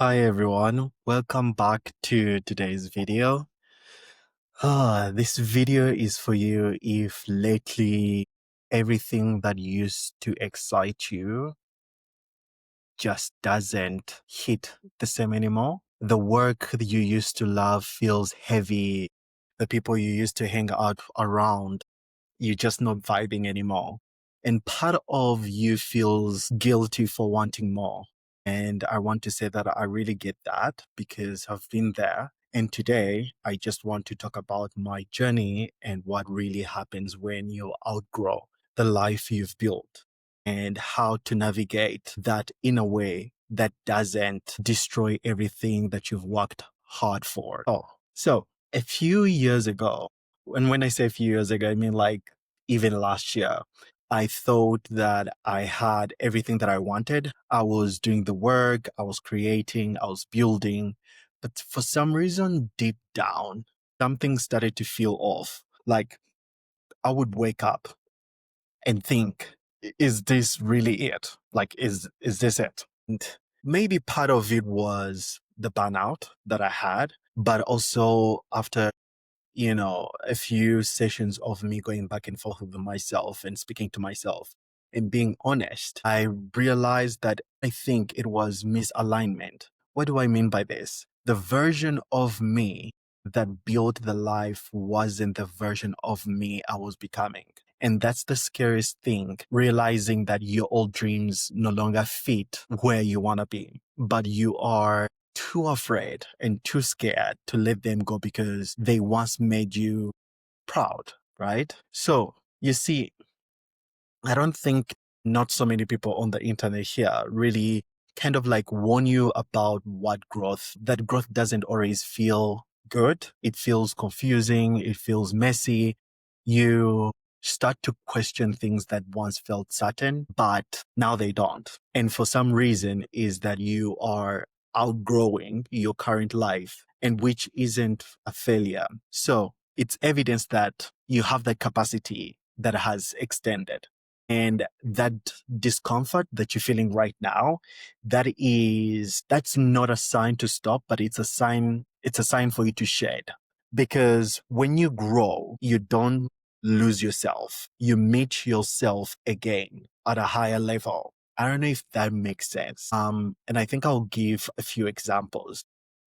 Hi everyone, welcome back to today's video. This video is for you if lately everything that used to excite you just doesn't hit the same anymore. The work that you used to love feels heavy. The people you used to hang out around, you're just not vibing anymore. And part of you feels guilty for wanting more. And I want to say that I really get that because I've been there. And today, I just want to talk about my journey and what really happens when you outgrow the life you've built and how to navigate that in a way that doesn't destroy everything that you've worked hard for. So a few years ago, and when I say a few years ago, I mean like even last year, I thought that I had everything that I wanted. I was doing the work, I was creating, I was building. But for some reason, deep down, something started to feel off. Like I would wake up and think, is this really it? Like, is this it? And maybe part of it was the burnout that I had, but also after a few sessions of me going back and forth with myself and speaking to myself and being honest, I realized that I think it was misalignment. What do I mean by this? The version of me that built the life wasn't the version of me I was becoming. And that's the scariest thing, realizing that your old dreams no longer fit where you want to be, but you are too afraid and too scared to let them go because they once made you proud, right? So you see, I don't think not so many people on the internet here really kind of like warn you about that growth doesn't always feel good. It feels confusing. It feels messy. You start to question things that once felt certain, but now they don't. And for some reason is that you are outgrowing your current life and which isn't a failure. So it's evidence that you have the capacity that has extended. And that discomfort that you're feeling right now, that's not a sign to stop, but it's a sign for you to shed. Because when you grow, you don't lose yourself. You meet yourself again at a higher level. I don't know if that makes sense. And I think I'll give a few examples.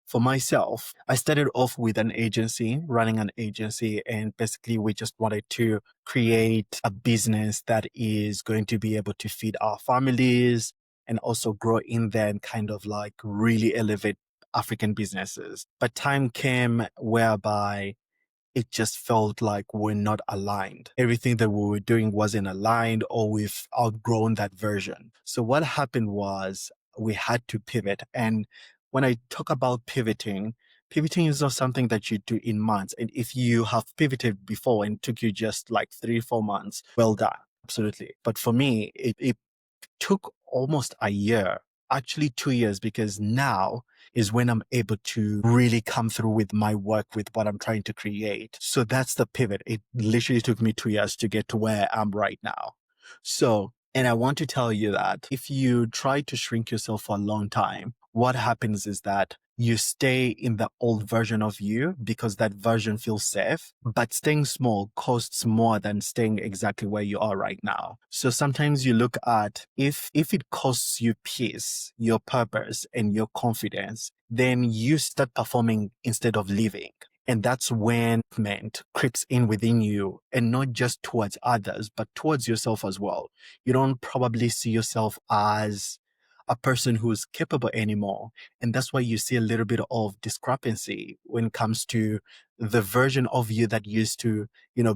For myself, I started off with running an agency, and basically we just wanted to create a business that is going to be able to feed our families and also grow in there and kind of like really elevate African businesses. But time came whereby it just felt like we're not aligned. Everything that we were doing wasn't aligned, or we've outgrown that version. So what happened was we had to pivot. And when I talk about pivoting is not something that you do in months. And if you have pivoted before and it took you just like 3, 4 months, well done. Absolutely. But for me, it took almost a year, actually 2 years, because now is when I'm able to really come through with my work, with what I'm trying to create. So that's the pivot. It literally took me 2 years to get to where I am right now. So, and I want to tell you that if you try to shrink yourself for a long time, what happens is that you stay in the old version of you because that version feels safe, but staying small costs more than staying exactly where you are right now. So sometimes you look at if it costs you peace, your purpose, and your confidence, then you start performing instead of living. And that's when movement creeps in within you, and not just towards others, but towards yourself as well. You don't probably see yourself as a person who's capable anymore. And that's why you see a little bit of discrepancy when it comes to the version of you that used to,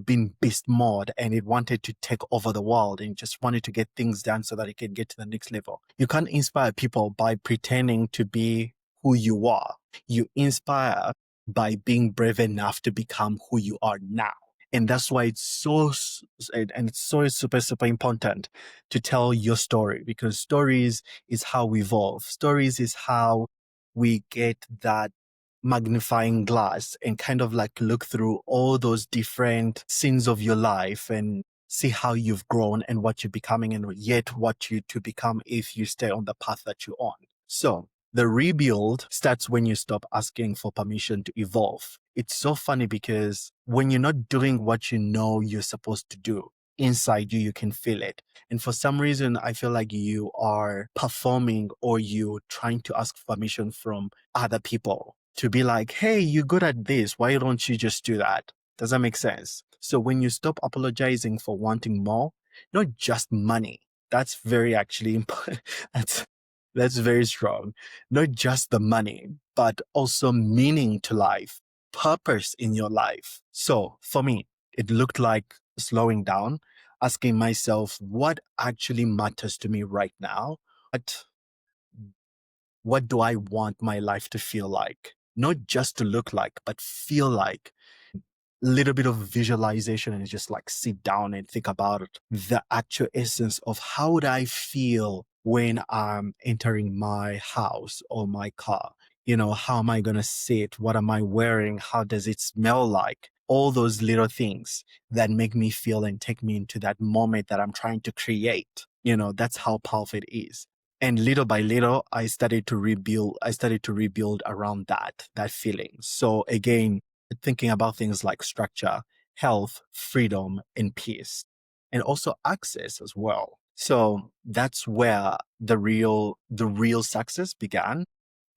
being beast mode and it wanted to take over the world and just wanted to get things done so that it can get to the next level. You can't inspire people by pretending to be who you are. You inspire by being brave enough to become who you are now. And that's why and it's so super, super important to tell your story, because stories is how we evolve. Stories is how we get that magnifying glass and kind of like look through all those different scenes of your life and see how you've grown and what you're becoming and yet what you to become if you stay on the path that you're on. So The rebuild starts when you stop asking for permission to evolve. It's so funny because when you're not doing what you know you're supposed to do, inside you, you can feel it. And for some reason, I feel like you are performing or you trying to ask permission from other people to be like, hey, you're good at this. Why don't you just do that? Does that make sense? So when you stop apologizing for wanting more, not just money, that's very actually important. That's very strong. Not just the money, but also meaning to life, purpose in your life. So for me, it looked like slowing down, asking myself what actually matters to me right now. What do I want my life to feel like? Not just to look like, but feel like. Little bit of visualization and just like sit down and think about it. The actual essence of how would I feel when I'm entering my house or my car? How am I going to sit? What am I wearing? How does it smell like? All those little things that make me feel and take me into that moment that I'm trying to create. That's how powerful it is. And little by little, I started to rebuild around that feeling. So again, thinking about things like structure, health, freedom, and peace, and also access as well. So that's where the real success began.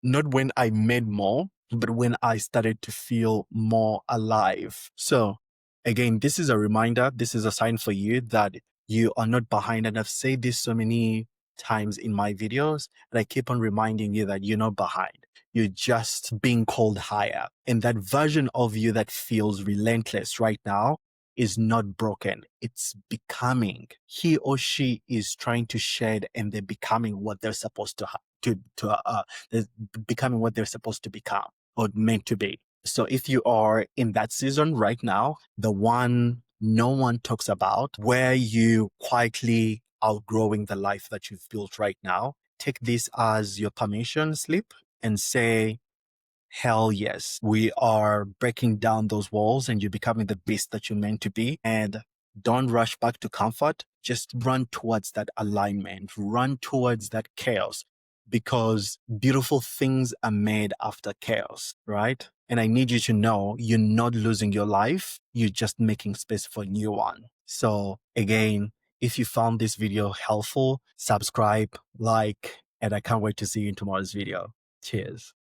Not when I made more, but when I started to feel more alive. So again, this is a reminder, this is a sign for you that you are not behind. And I've said this so many times in my videos, and I keep on reminding you that you're not behind. You're just being called higher. And that version of you that feels relentless right now is not broken. It's becoming. He or she is trying to shed and they're becoming what they're supposed they're becoming what they're supposed to become or meant to be. So if you are in that season right now, the one no one talks about, where you quietly outgrowing the life that you've built right now, take this as your permission slip and say, hell yes, we are breaking down those walls and you're becoming the beast that you're meant to be. And don't rush back to comfort. Just run towards that alignment, run towards that chaos, because beautiful things are made after chaos, right? And I need you to know you're not losing your life. You're just making space for a new one. So again, if you found this video helpful, subscribe, like, and I can't wait to see you in tomorrow's video. Cheers.